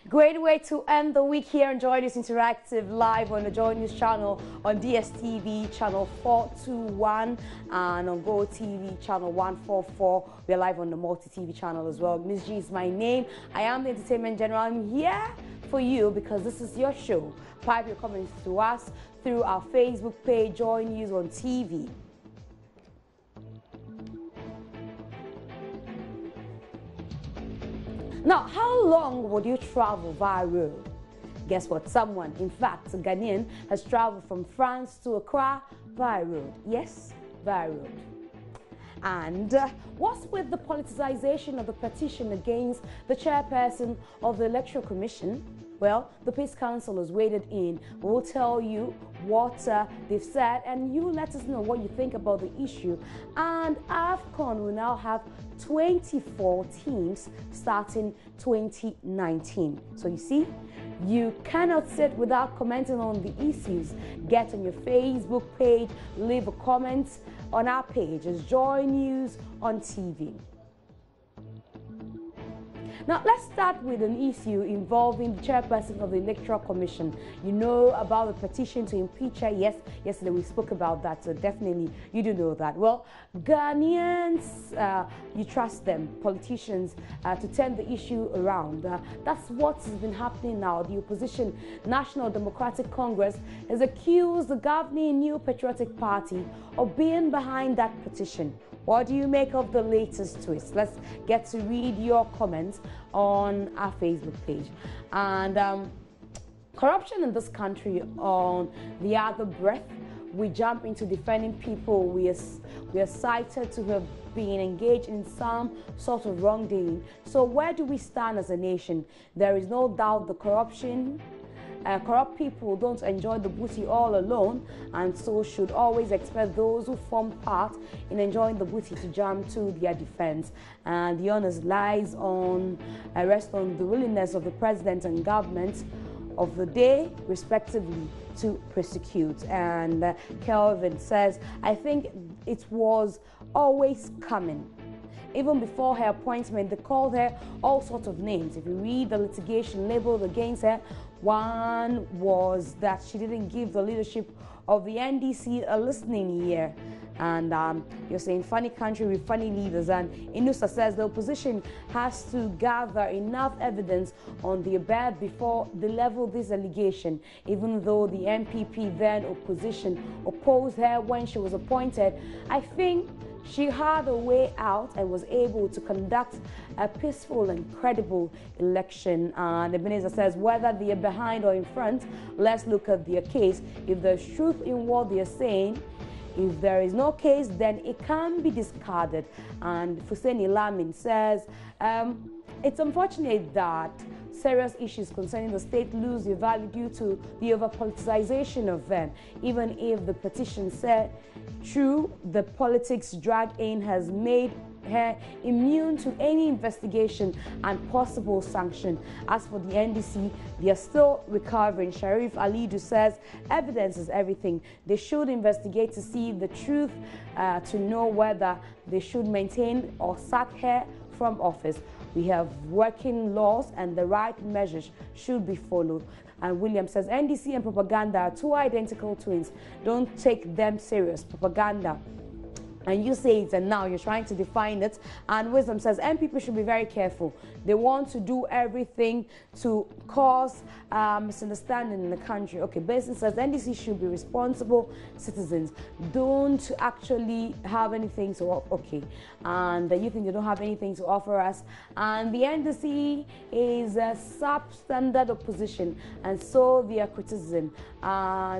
Great way to end the week here on Joy News Interactive live on the Joy News channel on DSTV channel 421 and on Go TV channel 144. We're live on the Multi TV channel as well. Miss G is my name. I am the Entertainment General. I'm here for you because this is your show. Pipe your comments to us through our Facebook page, Joy News on TV. Now, how long would you travel via road? Guess what? Someone, in fact, a Ghanaian, has traveled from France to Accra via road. Yes, via road. And what's with the politicization of the petition against the chairperson of the Electoral Commission? Well, the Peace Council has waded in. We'll tell you what they've said, and you let us know what you think about the issue. And AFCON will now have 24 teams starting 2019. So you see, you cannot sit without commenting on the issues. Get on your Facebook page, leave a comment on our page as Joy News on TV. Now, let's start with an issue involving the chairperson of the Electoral Commission. You know about the petition to impeach her. Yes, yesterday we spoke about that, so definitely you do know that. Well, Ghanaians, you trust them, politicians, to turn the issue around. That's what has been happening now. The opposition National Democratic Congress has accused the governing New Patriotic Party of being behind that petition. What do you make of the latest twist? Let's get to read your comments on our Facebook page. And corruption in this country on the other breath, we jump into defending people we are cited to have been engaged in some sort of wrongdoing. So where do we stand as a nation? There is no doubt the corrupt people don't enjoy the booty all alone, and so should always expect those who form part in enjoying the booty to jump to their defense. And the onus rests on the willingness of the president and government of the day, respectively, to prosecute. And Kelvin says, I think it was always coming. Even before her appointment, they called her all sorts of names. If you read the litigation labeled against her, one was that she didn't give the leadership of the NDC a listening ear. And you're saying funny country with funny leaders. And Inusa says the opposition has to gather enough evidence on the abed before they level this allegation, even though the MPP, then opposition, opposed her when she was appointed. I think she had a way out and was able to conduct a peaceful and credible election. And Ebenezer says, whether they are behind or in front, let's look at their case. If there's truth in what they are saying, if there is no case, then it can be discarded. And Fuseni Lamin says, it's unfortunate that serious issues concerning the state lose their value due to the over-politicization of them. Even if the petition said true, the politics drag in has made her immune to any investigation and possible sanction. As for the NDC, they are still recovering. Sharif Alidu says, evidence is everything. They should investigate to see the truth, to know whether they should maintain or sack her from office. We have working laws and the right measures should be followed. And William says, NDC and propaganda are two identical twins. Don't take them serious. Propaganda. And you say it, and now you're trying to define it. And Wisdom says, MPP should be very careful. They want to do everything to cause misunderstanding in the country. Okay, Basin says, NDC should be responsible citizens. Don't actually have anything to offer. Okay, and you think they don't have anything to offer us. And the NDC is a substandard opposition, and so their criticism.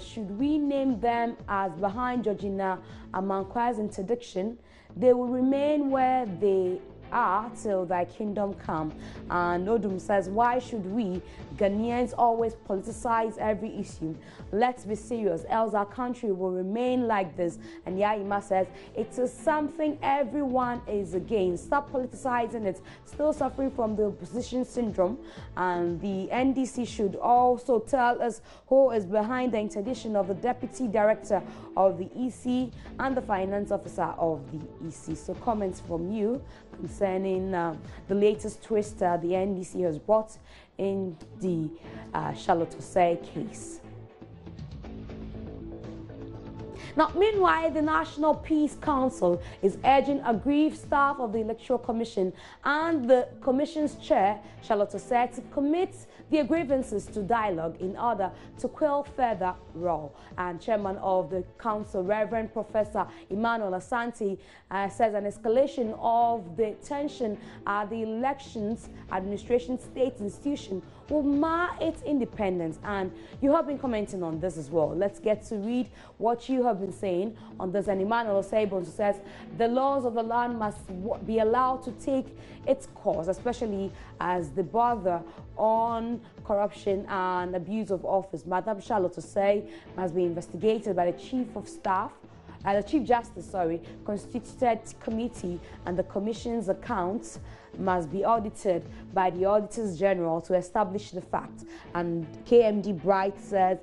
Should we name them as behind Georgina Amankwa's interdiction? They will remain where they are till thy kingdom come. And Odum says, why should we Ghanaians always politicize every issue? Let's be serious, else our country will remain like this. And Yaima says, it is something everyone is against. Stop politicizing it. Still suffering from the opposition syndrome. And the NDC should also tell us who is behind the interdiction of the deputy director of the EC and the finance officer of the EC. So comments from you concerning concerning the latest twist the NDC has brought in the Charlotte Osei case. Now, meanwhile, the National Peace Council is urging aggrieved staff of the Electoral Commission and the Commission's chair, Charlotte Osei, to commit their grievances to dialogue in order to quell further row. And chairman of the council, Reverend Professor Emmanuel Asante, says an escalation of the tension at the Elections Administration State Institution will mar its independence. And you have been commenting on this as well. Let's get to read what you have been saying on this. And Emmanuel Osei says the laws of the land must be allowed to take its course, especially as the bother on corruption and abuse of office. Madam Charlotte Osei must be investigated by the Chief of Staff, the Chief Justice, constituted committee, and the Commission's accounts must be audited by the Auditors General to establish the fact. And KMD Bright says,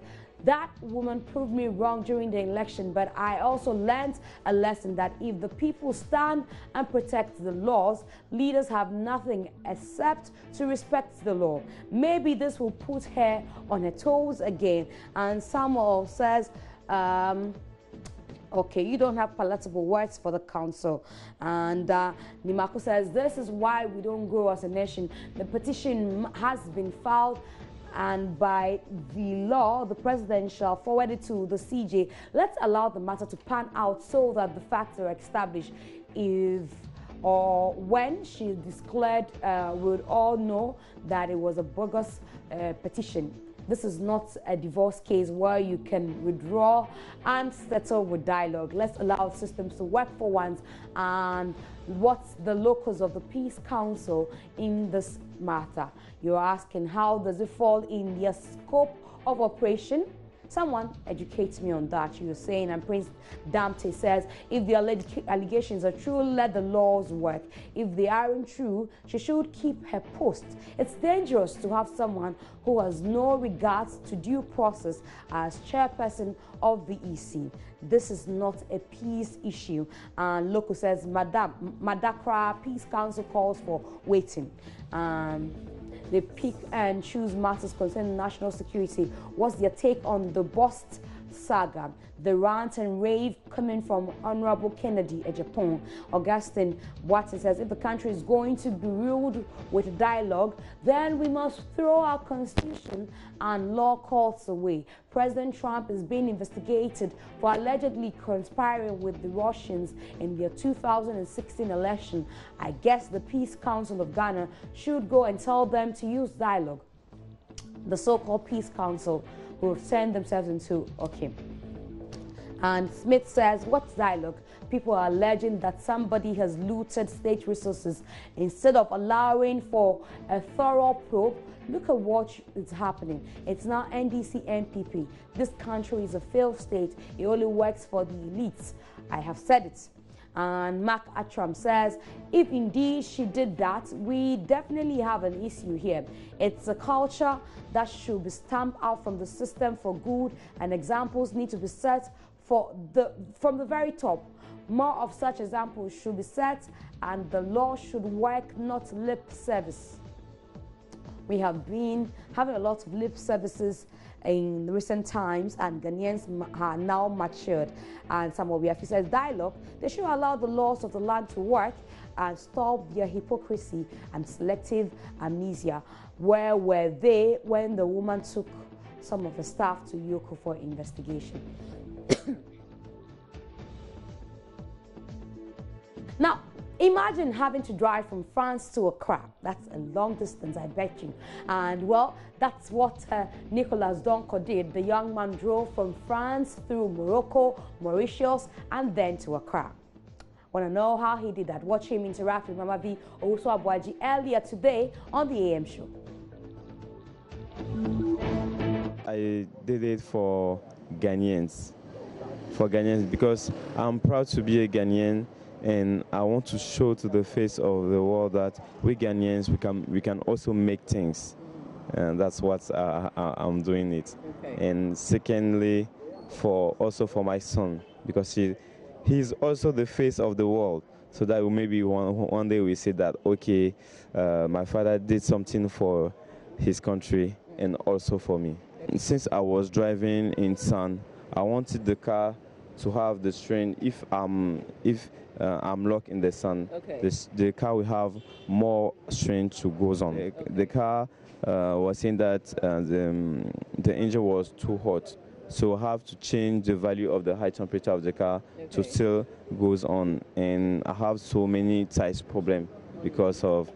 that woman proved me wrong during the election, but I also learned a lesson that if the people stand and protect the laws, leaders have nothing except to respect the law. Maybe this will put her on her toes again. And Samuel says, okay, you don't have palatable words for the council. And Nimako says, this is why we don't grow as a nation. The petition has been filed, and by the law, the president shall forward it to the CJ. Let's allow the matter to pan out so that the facts are established. If or when she declared, we would all know that it was a bogus petition. This is not a divorce case where you can withdraw and settle with dialogue. Let's allow systems to work for once. And what's the locus of the Peace Council in this matter? You're asking, how does it fall in their scope of operation? Someone educates me on that. You're saying, and Prince Damte says, if the allegations are true, let the laws work. If they aren't true, she should keep her post. It's dangerous to have someone who has no regards to due process as chairperson of the EC. This is not a peace issue. And Loco says, Madakra Peace Council calls for waiting. They pick and choose matters concerning national security. What's their take on the Bost saga? The rant and rave coming from Honorable Kennedy Ejapon. Augustine Watson says, if the country is going to be ruled with dialogue, then we must throw our constitution and law courts away. President Trump is being investigated for allegedly conspiring with the Russians in their 2016 election. I guess the Peace Council of Ghana should go and tell them to use dialogue. The so-called Peace Council will turn themselves into, okay. And Smith says, what's dialogue? People are alleging that somebody has looted state resources. Instead of allowing for a thorough probe, look at what is happening. It's now NDC MPP. This country is a failed state. It only works for the elites. I have said it. And Mark Atram says, if indeed she did that, we definitely have an issue here. It's a culture that should be stamped out from the system for good, and examples need to be set from the very top. More of such examples should be set, and the law should work, not lip service. We have been having a lot of lip services in recent times, and Ghanaians are now matured. And some of the says dialogue, they should allow the laws of the land to work and stop their hypocrisy and selective amnesia. Where were they when the woman took some of the staff to Yoko for investigation? Now, imagine having to drive from France to Accra. That's a long distance, I bet you. And well, that's what Nicolas Donko did. The young man drove from France through Morocco, Mauritius, and then to Accra. Want to know how he did that? Watch him interact with Mama V Owusu Abuaji earlier today on the AM show. I did it for Ghanaians, because I'm proud to be a Ghanaian. And I want to show to the face of the world that we Ghanaians, we can also make things. And that's what I'm doing it. Okay. And secondly, also for my son, because he's also the face of the world. so that maybe one day we say that, okay, my father did something for his country and also for me. Since I was driving in sun, I wanted the car to have the strength if I'm locked in the sun. Okay. The car will have more strength to goes on. The car was saying that the engine was too hot, so I have to change the value of the high temperature of the car to still goes on. And I have so many tires problem because of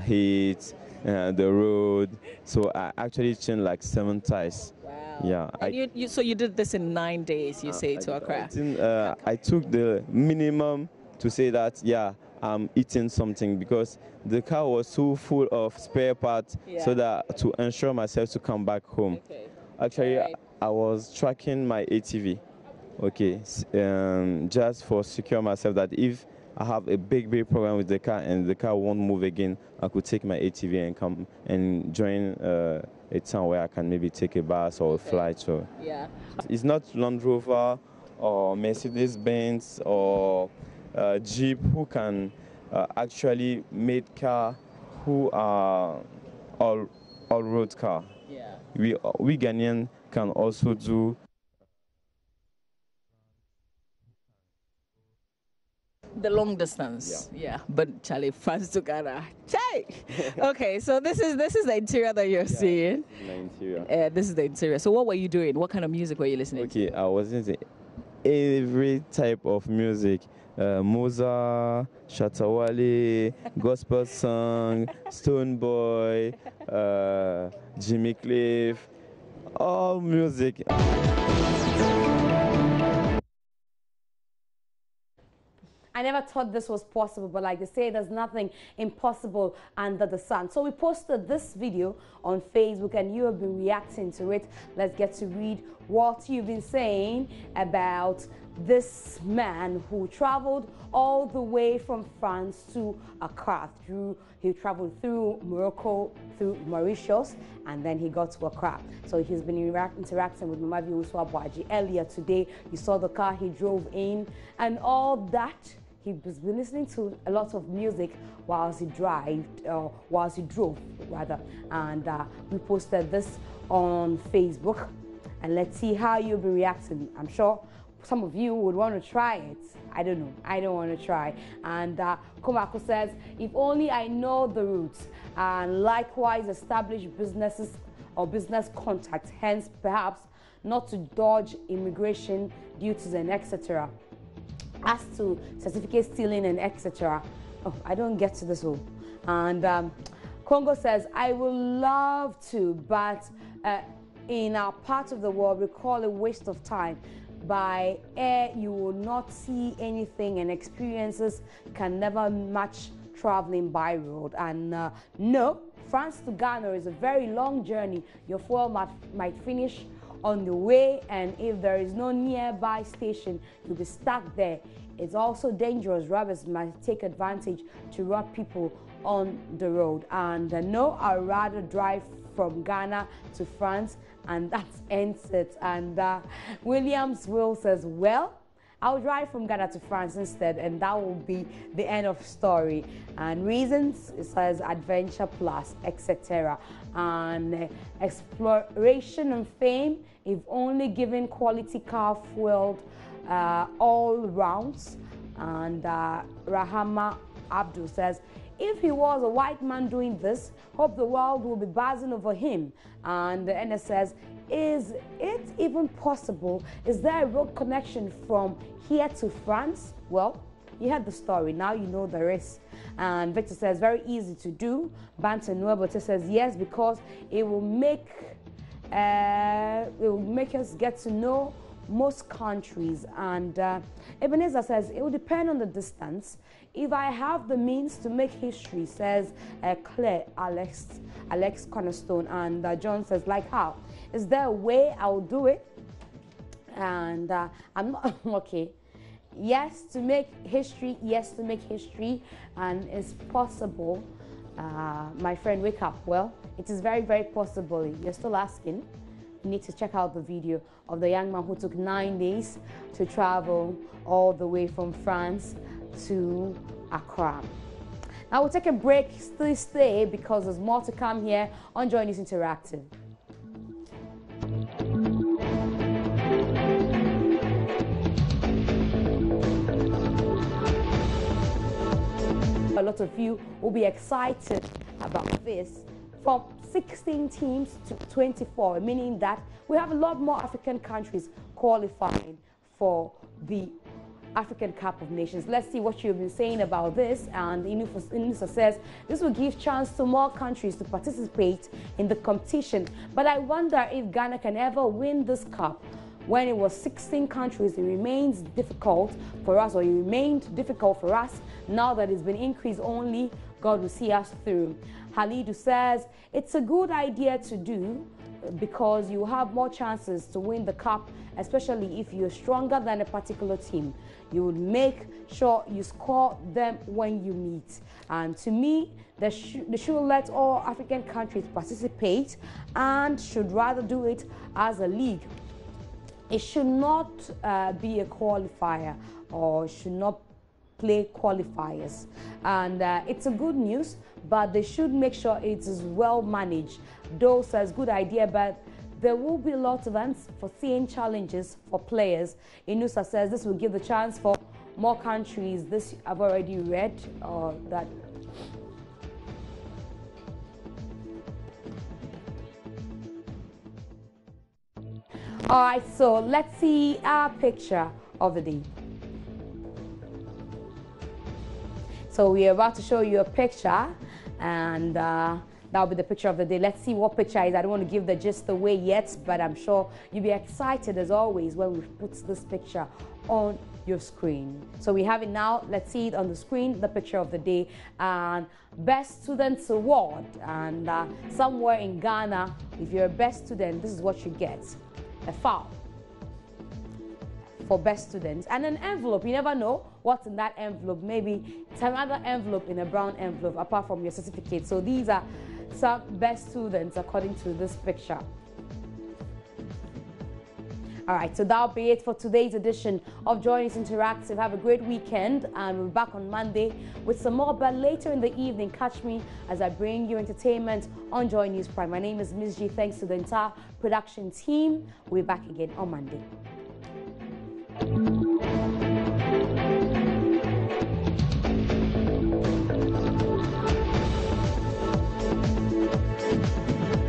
heat, the road. So I actually changed like 7 tires. Wow. Yeah. And so you did this in 9 days, you say, to Accra? I took the minimum to say that, yeah, I'm eating something, because the car was so full of spare parts, so that to ensure myself to come back home. Okay. Actually, I was tracking my ATV, okay, just for secure myself that if I have a big problem with the car and the car won't move again, I could take my ATV and come and join a town where I can maybe take a bus or a flight. So yeah, it's not Land Rover or Mercedes-Benz or Jeep who can actually make car who are all road car. yeah. We Ghanaian can also do The long distance, yeah. But Charlie, France to Ghana, Chai. Okay, so this is the interior that you're seeing. the interior. This is the interior. So what were you doing? What kind of music were you listening to? Okay, I was into every type of music. Mozart, Shatawale, gospel song, Stone Boy, Jimmy Cliff, all music. I never thought this was possible, but like they say, there's nothing impossible under the sun. So we posted this video on Facebook and you have been reacting to it. Let's get to read what you've been saying about this man who traveled all the way from France to Accra. He traveled through Morocco, through Mauritius, and then he got to Accra. So he's been interacting with Mama Uswa Bwaji earlier today. You saw the car he drove in and all that. He's been listening to a lot of music whilst he drove, rather. And we posted this on Facebook. And let's see how you'll be reacting. I'm sure some of you would want to try it. I don't know. I don't want to try. And Komako says, if only I know the routes and likewise establish businesses or business contacts, hence perhaps not to dodge immigration duties and etc. As to certificate stealing and etc. Oh, I don't get to this one. And Congo says, I would love to, but in our part of the world, we call it waste of time. By air, you will not see anything, and experiences can never match traveling by road. And no, France to Ghana is a very long journey. Your fuel might finish on the way, and if there is no nearby station, you'll be stuck there. It's also dangerous. Robbers might take advantage to rob people on the road. And no, I'd rather drive from Ghana to France, and that ends it. And Williams Will says, well, I'll drive from Ghana to France instead, and that will be the end of story. And reasons, it says adventure plus, etc. And exploration and fame, if only given quality car fueled all rounds. And Rahama Abdul says, if he was a white man doing this, hope the world will be buzzing over him. And the NS says, is it even possible? Is there a road connection from here to France? Well, you had the story, now you know there is. And Victor says, very easy to do. Banter Nuebote says, yes, because it will make us get to know most countries. And Ebenezer says, it will depend on the distance. If I have the means to make history, says Claire Alex Cornerstone. And John says, like how? Is there a way I'll do it? And I'm not, okay. Yes, to make history, yes, to make history, and it's possible. My friend, wake up. Well, it is very, very possible. You're still asking. You need to check out the video of the young man who took 9 days to travel all the way from France to Accra. Now we'll take a break. Still stay because there's more to come here on Joy News Interactive. A lot of you will be excited about this. From 16 teams to 24, meaning that we have a lot more African countries qualifying for the African Cup of Nations. Let's see what you've been saying about this. And Inusa says this will give chance to more countries to participate in the competition. But I wonder if Ghana can ever win this cup. When it was 16 countries, it remains difficult for us, or it remained difficult for us. Now that it's been increased only, God will see us through. Halidu says it's a good idea to do because you have more chances to win the cup, especially if you're stronger than a particular team. You would make sure you score them when you meet. And to me, they should let all African countries participate and should rather do it as a league. It should not be a qualifier or should not play qualifiers. And it's a good news, but they should make sure it is well managed. Though says good idea, but there will be lots of unforeseen challenges for players. Inusa says this will give the chance for more countries. This I've already read, or that. All right, so let's see our picture of the day. So we're about to show you a picture, and that'll be the picture of the day. Let's see what picture it is. I don't want to give the gist away yet, but I'm sure you'll be excited as always when we put this picture on your screen. So we have it now. Let's see it on the screen, the picture of the day. And Best Students Award. And somewhere in Ghana, if you're a best student, this is what you get. A foul for best students and an envelope. You never know what's in that envelope. Maybe it's another envelope in a brown envelope apart from your certificate. So these are some best students according to this picture. All right, so that'll be it for today's edition of Joy News Interactive. Have a great weekend, and we'll be back on Monday with some more. But later in the evening, catch me as I bring you entertainment on Joy News Prime. My name is Ms. G. Thanks to the entire production team. We'll be back again on Monday.